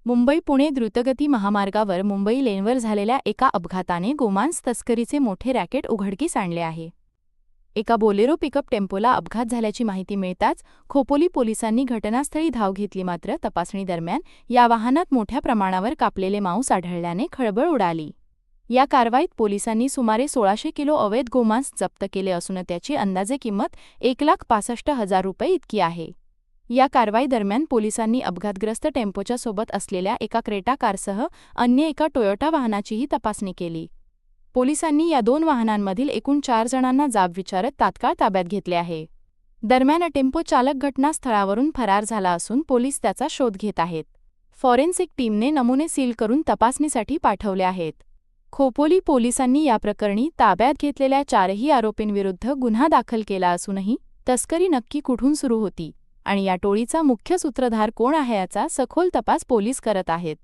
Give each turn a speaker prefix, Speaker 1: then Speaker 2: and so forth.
Speaker 1: मुंबई-पुणे द्रुतगती महामार्गावर मुंबई लेनवर झालेल्या एका अपघाताने गोमांस तस्करीचे मोठे रॅकेट उघडकीस आणले आहे. एका बोलेरो पिकअप टेम्पोला अपघात झाल्याची माहिती मिळताच खोपोली पोलिसांनी घटनास्थळी धाव घेतली, मात्र तपासणी दरम्यान या वाहनात मोठ्या प्रमाणावर कापलेले मांस आढळल्याने खळबळ उडाली. या कारवाईत पोलिसांनी सुमारे 1600 किलो अवैध गोमांस जप्त केले असून त्याची अंदाजे किंमत ₹1,65,000 इतकी आहे. या कारवाई दरम्यान पोलिसांनी अपघातग्रस्त टेम्पोच्या सोबत असलेल्या एका क्रेटा कारसह अन्य एका टोयोटा वाहनाचीही तपासणी केली. पोलिसांनी या 2 वाहनांमधील एकूण 4 जणांना जाब विचारत तात्काळ ताब्यात घेतले आहे. दरम्यान टेम्पो चालक घटनास्थळावरून फरार झाला असून पोलीस त्याचा शोध घेत आहेत. फॉरेन्सिक टीमने नमुने सील करून तपासणीसाठी पाठवले आहेत. खोपोली पोलिसांनी या प्रकरणी ताब्यात घेतलेल्या 4ही आरोपींविरुद्ध गुन्हा दाखल केला असूनही तस्करी नक्की कुठून सुरू होती आणि या टोळीचा मुख्य सूत्रधार कोण आहे याचा सखोल तपास पोलीस करत आहेत.